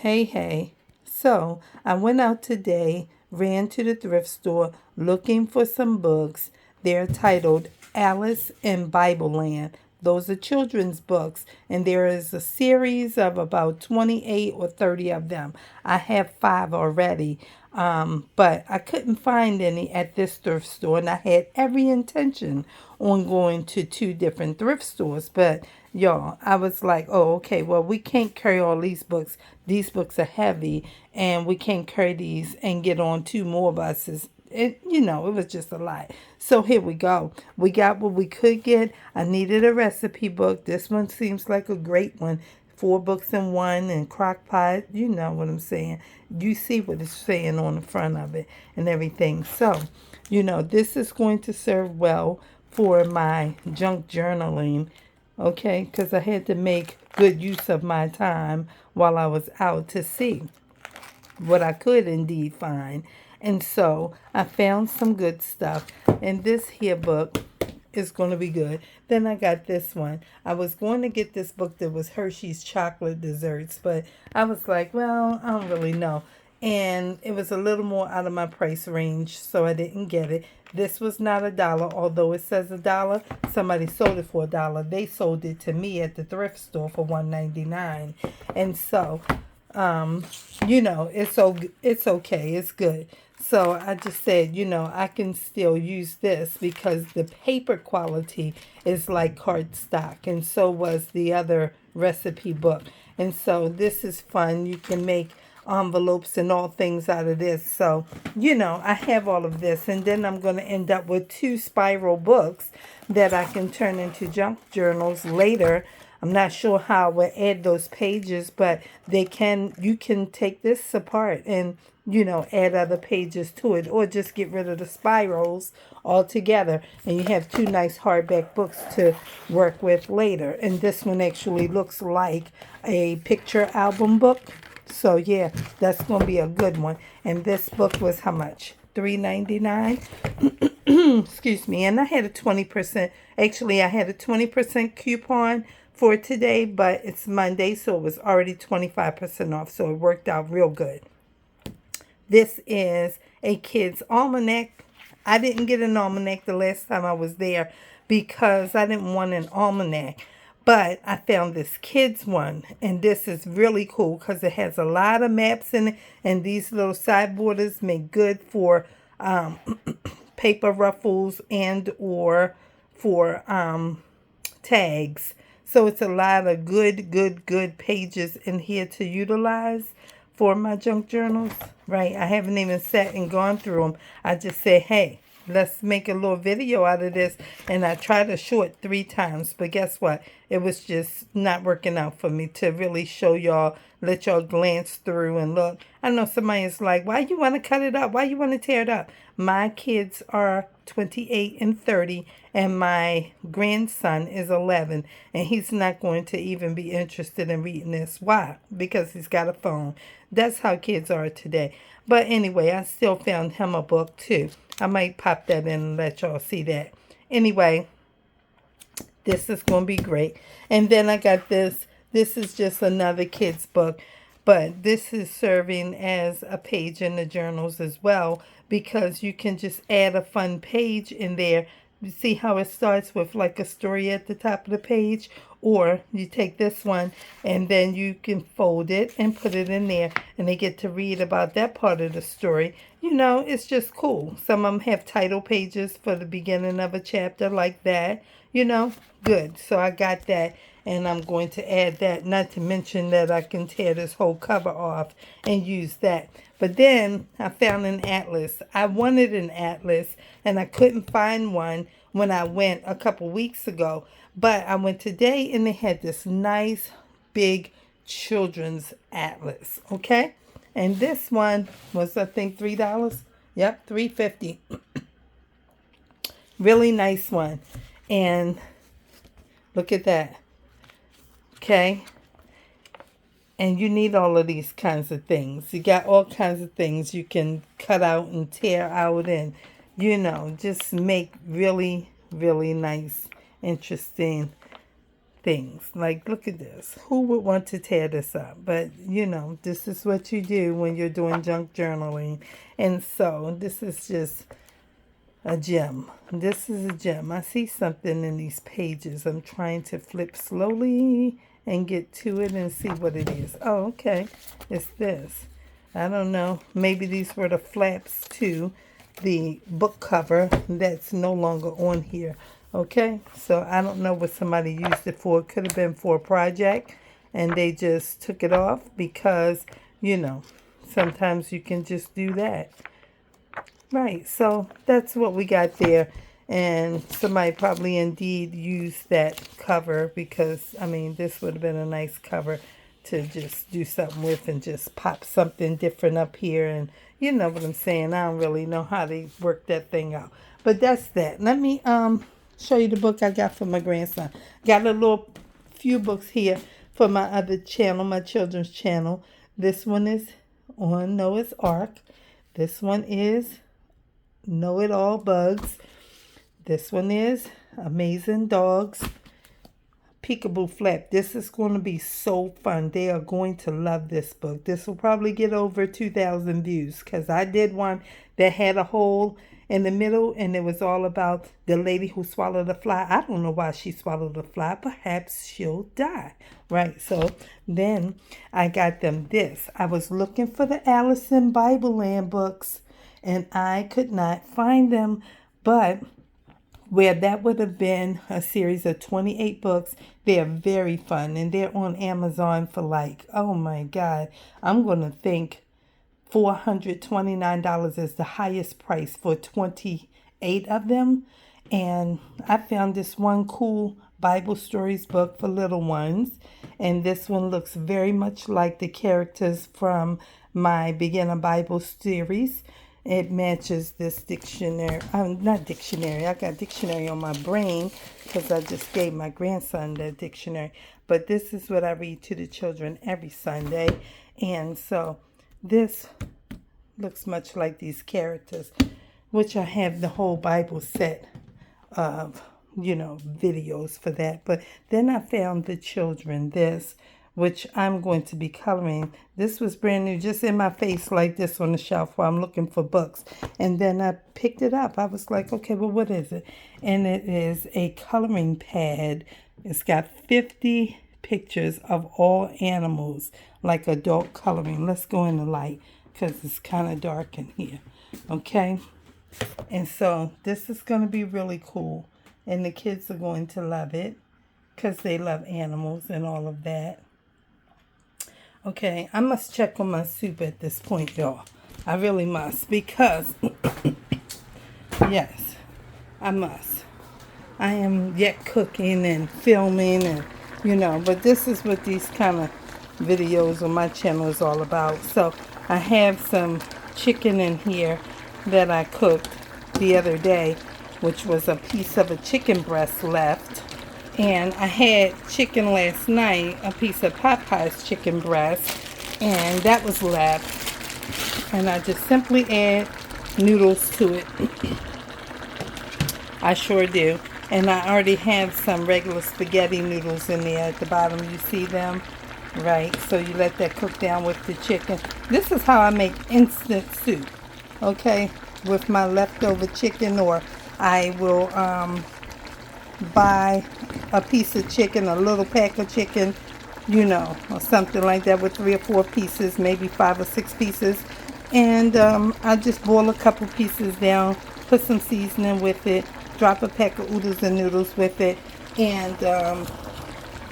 Hey, hey. So, I went out today, ran to the thrift store looking for some books. They're titled Alice in Bible Land. Those are children's books, and there is a series of about 28 or 30 of them. I have five already, but I couldn't find any at this thrift store, and I had every intention on going to two different thrift stores. But y'all, I was like, oh, okay, well, we can't carry all these books. These books are heavy, and we can't carry these and get on two more buses. It was just a lot. So here we go. We got what we could get. I needed a recipe book. This one seems like a great one. Four books in one and crock pot. You know what I'm saying. You see what it's saying on the front of it and everything. So, this is going to serve well for my junk journaling, okay? Because I had to make good use of my time while I was out to see what I could indeed find. And so I found some good stuff. And this here book is going to be good. Then I got this one. I was going to get this book that was Hershey's Chocolate Desserts, but I was like, well, I don't really know. And it was a little more out of my price range, so I didn't get it. This was not $1, although it says $1. Somebody sold it for $1. They sold it to me at the thrift store for $1.99. And so it's okay, it's good. So I just said, I can still use this because the paper quality is like cardstock, and so was the other recipe book. And so this is fun. You can make envelopes and all things out of this. So, I have all of this, and then I'm going to end up with two spiral books that I can turn into junk journals later. I'm not sure how I would add those pages, but you can take this apart and, add other pages to it, or just get rid of the spirals altogether. And you have two nice hardback books to work with later. And this one actually looks like a picture album book. So yeah, that's going to be a good one. And this book was how much? $3.99. Excuse me. And I had a 20%. Actually, I had a 20% coupon for today, but it's Monday, so it was already 25% off. So it worked out real good. This is a kid's almanac. I didn't get an almanac the last time I was there because I didn't want an almanac. But I found this kid's one, and this is really cool because it has a lot of maps in it, and these little side borders make good for paper ruffles and or for tags. So it's a lot of good pages in here to utilize for my junk journals, right? I haven't even sat and gone through them. I just say, hey, let's make a little video out of this. And I tried to show it 3 times, but guess what? It was just not working out for me to really show y'all, let y'all glance through and look. I know somebody is like, why you want to cut it up? Why you want to tear it up? My kids are 28 and 30, and my grandson is 11, and he's not going to even be interested in reading this. Why? Because he's got a phone. That's how kids are today. But anyway, I still found him a book too. I might pop that in and let y'all see that. Anyway, this is going to be great. And then I got this. This is just another kid's book. But this is serving as a page in the journals as well, because you can just add a fun page in there. You see how it starts with like a story at the top of the page? Or you take this one and then you can fold it and put it in there, and they get to read about that part of the story. It's just cool. Some of them have title pages for the beginning of a chapter like that. Good. So I got that, and I'm going to add that, not to mention that I can tear this whole cover off and use that. But then I found an atlas. I wanted an atlas, and I couldn't find one when I went a couple weeks ago. But I went today, and they had this nice big children's atlas, okay? And this one was, I think, $3. Yep, $3.50. Really nice one. And look at that. Okay? And you need all of these kinds of things. You got all kinds of things you can cut out and tear out and, just make really, really nice, interesting things. Like, look at this. Who would want to tear this up? But, you know, this is what you do when you're doing junk journaling. And so this is just a gem. This is a gem. I see something in these pages. I'm trying to flip slowly and get to it and see what it is. Oh, okay. It's this. I don't know. Maybe these were the flaps to the book cover that's no longer on here. Okay, so I don't know what somebody used it for. It could have been for a project and they just took it off because, you know, sometimes you can just do that. Right, so that's what we got there. And somebody probably indeed used that cover because, I mean, this would have been a nice cover to just do something with and just pop something different up here. And you know what I'm saying. I don't really know how they work that thing out. But that's that. Let me show you the book I got for my grandson. Got a little few books here for my other channel, my children's channel. This one is on Noah's Ark. This one is Know It All Bugs. This one is Amazing Dogs. Peekaboo Flap. This is going to be so fun. They are going to love this book. This will probably get over 2,000 views because I did one that had a hole in the middle and it was all about the lady who swallowed a fly. I don't know why she swallowed a fly. Perhaps she'll die. Right. So then I got them this. I was looking for the Alice in Bible Land books and I could not find them, but where that would have been a series of 28 books. They're very fun and they're on Amazon for like, oh my God, I'm going to think $429 is the highest price for 28 of them. And I found this one cool Bible stories book for little ones. And this one looks very much like the characters from my Beginner Bible series. It matches this dictionary. Not dictionary. I got dictionary on my brain because I just gave my grandson the dictionary. But this is what I read to the children every Sunday. And so this looks much like these characters, which I have the whole Bible set of, you know, videos for that. But then I found the children this, which I'm going to be coloring. This was brand new, just in my face like this on the shelf while I'm looking for books. And then I picked it up. I was like, okay, well, what is it? And it is a coloring pad. It's got 50 pictures of all animals, like adult coloring. Let's go in the light because it's kind of dark in here. Okay? And so this is going to be really cool. And the kids are going to love it because they love animals and all of that. Okay, I must check on my soup at this point, y'all. I really must because, yes, I must. I am yet cooking and filming and, you know, but this is what these kind of videos on my channel is all about. So I have some chicken in here that I cooked the other day, which was a piece of a chicken breast left. And I had chicken last night, a piece of Popeye's chicken breast, and that was left. And I just simply add noodles to it. I sure do. And I already have some regular spaghetti noodles in there at the bottom. You see them? Right. So you let that cook down with the chicken. This is how I make instant soup. Okay. With my leftover chicken, or I will buy a piece of chicken, a little pack of chicken, you know, or something like that with 3 or 4 pieces, maybe 5 or 6 pieces. And I'll just boil a couple pieces down, put some seasoning with it, drop a pack of oodles and noodles with it, and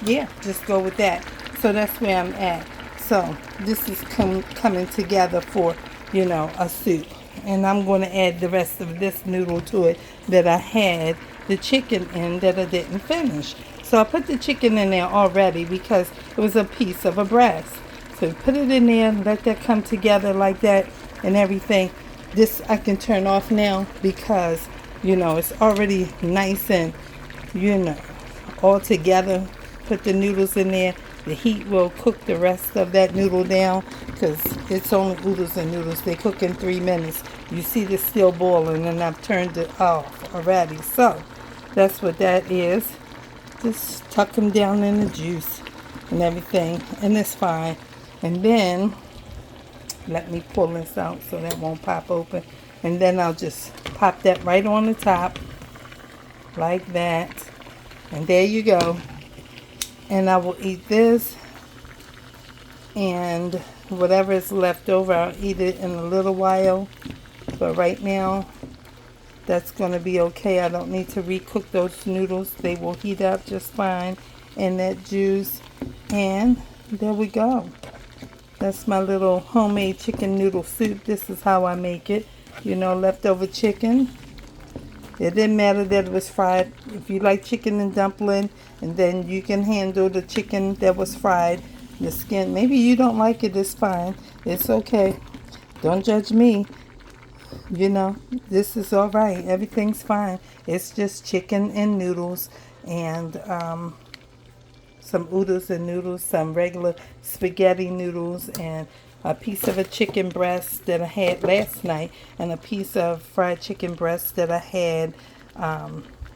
yeah, just go with that. So that's where I'm at. So this is coming together for, you know, a soup. And I'm going to add the rest of this noodle to it that I had the chicken in that I didn't finish. So I put the chicken in there already because it was a piece of a breast. So put it in there, let that come together like that and everything. This I can turn off now because, you know, it's already nice and, you know, all together. Put the noodles in there. The heat will cook the rest of that noodle down because it's only oodles and noodles. They cook in 3 minutes. You see this still boiling and I've turned it off already. So that's what that is. Just tuck them down in the juice and everything, and it's fine. And then let me pull this out so that won't pop open. And then I'll just pop that right on the top like that. And there you go. And I will eat this, and whatever is left over, I'll eat it in a little while. But right now, that's going to be okay. I don't need to recook those noodles. They will heat up just fine in that juice. And there we go. That's my little homemade chicken noodle soup. This is how I make it. You know, leftover chicken. It didn't matter that it was fried. If you like chicken and dumpling, and then you can handle the chicken that was fried, the skin. Maybe you don't like it, it's fine. It's okay. Don't judge me. You know, this is all right. Everything's fine. It's just chicken and noodles, and some oodles and noodles, some regular spaghetti noodles, and a piece of a chicken breast that I had last night, and a piece of fried chicken breast that I had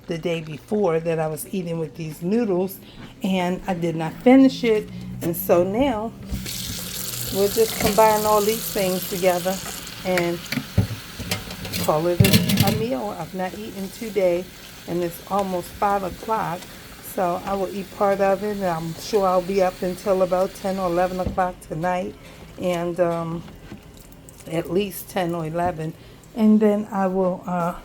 the day before that I was eating with these noodles, and I did not finish it. And so now we'll just combine all these things together and call it a meal. I've not eaten today, and it's almost 5 o'clock. So I will eat part of it, and I'm sure I'll be up until about 10 or 11 o'clock tonight, and at least 10 or 11. And then I will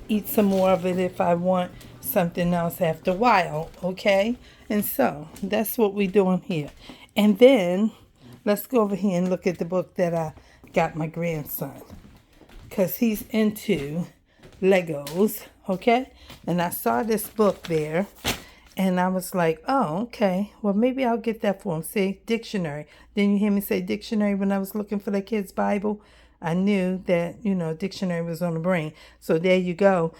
eat some more of it if I want something else after a while, okay? And so that's what we're doing here. And then let's go over here and look at the book that I got my grandson, because he's into Legos, okay? And I saw this book there, and I was like, oh, okay. Well, maybe I'll get that for him. See, dictionary. Didn't you hear me say dictionary when I was looking for the kid's Bible? I knew that, you know, dictionary was on the brain. So there you go.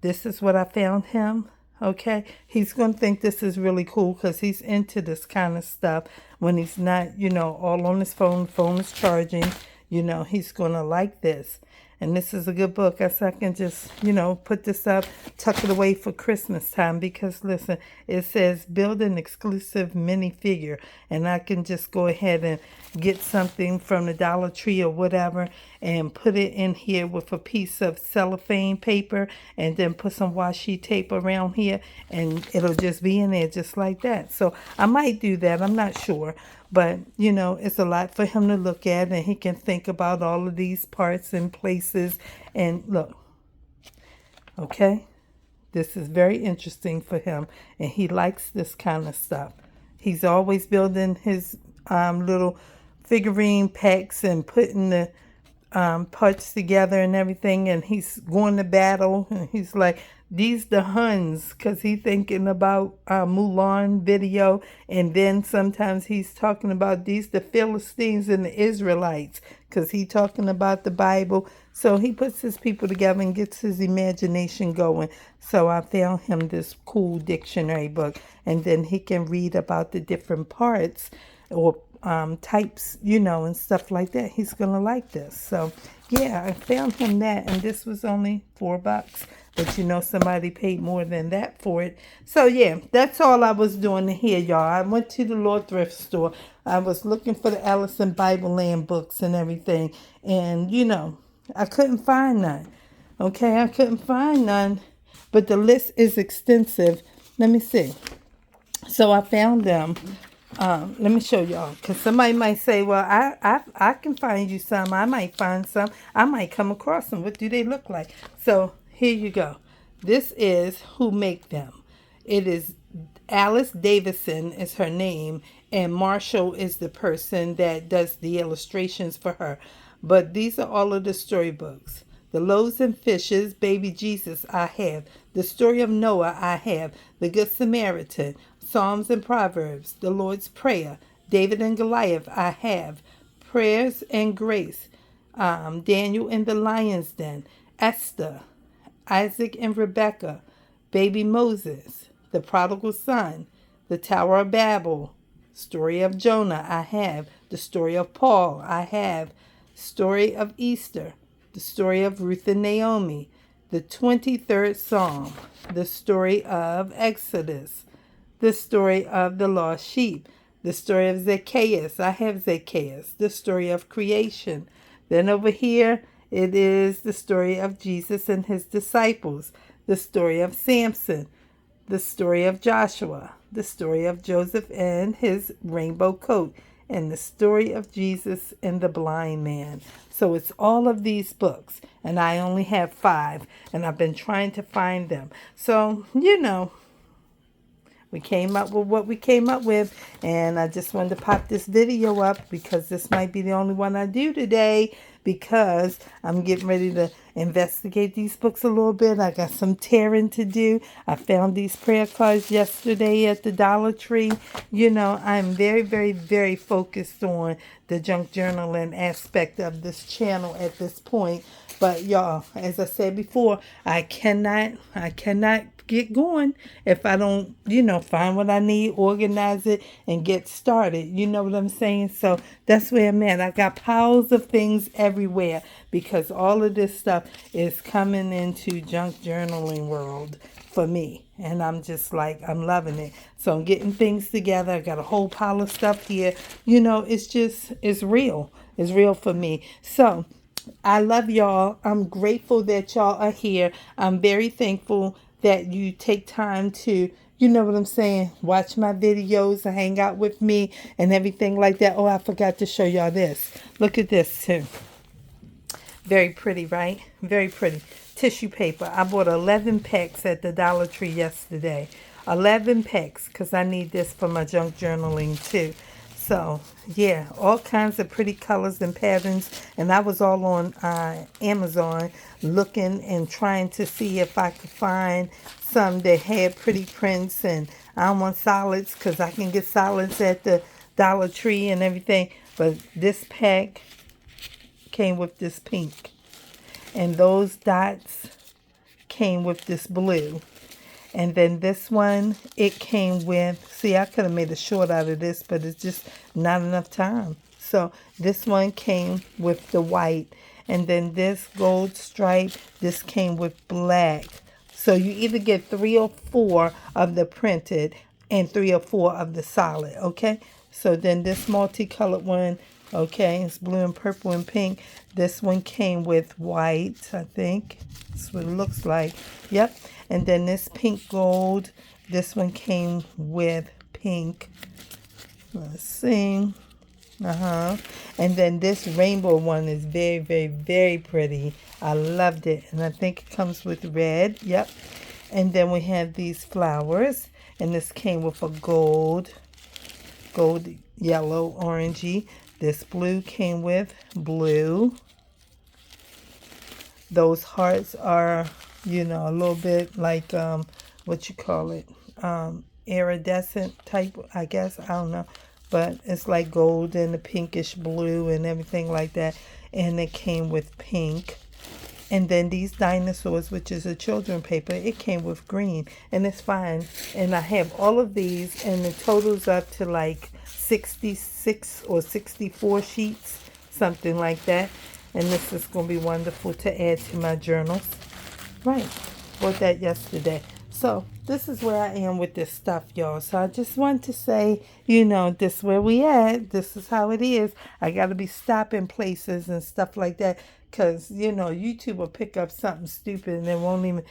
This is what I found him. Okay. He's going to think this is really cool because he's into this kind of stuff when he's not, you know, all on his phone. Phone is charging. You know, he's going to like this. And this is a good book. I can just, you know, put this up, tuck it away for Christmas time. Because, listen, it says build an exclusive minifigure. And I can just go ahead and get something from the Dollar Tree or whatever and put it in here with a piece of cellophane paper. And then put some washi tape around here. And it'll just be in there just like that. So I might do that. I'm not sure. But, you know, it's a lot for him to look at, and he can think about all of these parts and places. And look, okay, this is very interesting for him, and he likes this kind of stuff. He's always building his little figurine packs and putting the parts together and everything, and he's going to battle, and he's like, these the Huns, because he's thinking about Mulan video, and then sometimes he's talking about these the Philistines and the Israelites, because he's talking about the Bible. So he puts his people together and gets his imagination going. So I found him this cool dictionary book, and then he can read about the different parts or types, you know, and stuff like that. He's gonna like this. So yeah, I found him that, and this was only $4, but you know, somebody paid more than that for it. So yeah, that's all I was doing here, y'all. I went to the Lord thrift store. I was looking for the Allison Bible Land books and everything, and you know, I couldn't find none. Okay, I couldn't find none, but the list is extensive. Let me see. So I found them. Let me show y'all, because somebody might say, well, I can find you some. I might find some. I might come across them. What do they look like? So here you go. This is who make them. It is Alice Davison is her name, and Marshall is the person that does the illustrations for her. But these are all of the storybooks. The Loaves and Fishes, Baby Jesus, I have. The Story of Noah, I have. The Good Samaritan, Psalms and Proverbs, The Lord's Prayer, David and Goliath, I have. Prayers and Grace, Daniel in the Lion's Den, Esther, Isaac and Rebecca, Baby Moses, The Prodigal Son, The Tower of Babel, Story of Jonah, I have. The Story of Paul, I have. Story of Easter, The Story of Ruth and Naomi, the 23rd Psalm, the story of Exodus, the story of the lost sheep, the story of Zacchaeus. I have Zacchaeus, the story of creation. Then over here, it is the story of Jesus and his disciples, the story of Samson, the story of Joshua, the story of Joseph and his rainbow coat, and the story of Jesus and the blind man. So it's all of these books, and I only have 5, and I've been trying to find them. So, we came up with what we came up with, and I just wanted to pop this video up because this might be the only one I do today, because I'm getting ready to investigate these books a little bit. I got some tearing to do. I found these prayer cards yesterday at the Dollar Tree. I'm very, very, very focused on the junk journaling aspect of this channel at this point. But y'all, as I said before, I cannot get going if I don't, find what I need, organize it, and get started. You know what I'm saying? So that's where I'm at. I got piles of things everywhere because all of this stuff is coming into junk journaling world for me. And I'm just like, I'm loving it. So I'm getting things together. I got a whole pile of stuff here. It's real. It's real for me. So I love y'all. I'm grateful that y'all are here. I'm very thankful that you take time to, you know what I'm saying, watch my videos and hang out with me and everything like that. Oh, I forgot to show y'all this. Look at this too. Very pretty, right? Very pretty. Tissue paper. I bought 11 packs at the Dollar Tree yesterday. 11 packs because I need this for my junk journaling too. So, yeah, all kinds of pretty colors and patterns. And I was all on Amazon looking and trying to see if I could find some that had pretty prints. And I don't want solids because I can get solids at the Dollar Tree and everything. But this pack came with this pink. And those dots came with this blue. And then this one, it came with, see, I could have made a short out of this, but it's just not enough time. So this one came with the white. And then this gold stripe, this came with black. So you either get 3 or 4 of the printed and 3 or 4 of the solid, okay? So then this multicolored one, okay, it's blue and purple and pink. This one came with white, I think. That's what it looks like. Yep. And then this pink gold, this one came with pink. Let's see. And then this rainbow one is very, very, very pretty. I loved it. And I think it comes with red. Yep. And then we have these flowers. And this came with a gold, yellow, orangey. This blue came with blue. Those hearts are, a little bit like, what you call it, iridescent type, I guess. I don't know. But it's like gold and a pinkish blue and everything like that. And it came with pink. And then these dinosaurs, which is a children paper, it came with green. And it's fine. And I have all of these. And the total's up to like 66 or 64 sheets. Something like that. And this is going to be wonderful to add to my journals. Right. Bought that yesterday. So this is where I am with this stuff, y'all. So I just want to say, this where we at. This is how it is. I got to be stopping places and stuff like that. Because, YouTube will pick up something stupid and it won't even,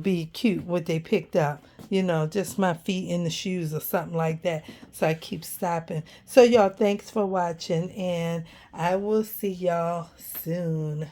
be cute what they picked up. Just my feet in the shoes or something like that. So I keep stopping. So, y'all, thanks for watching. And I will see y'all soon.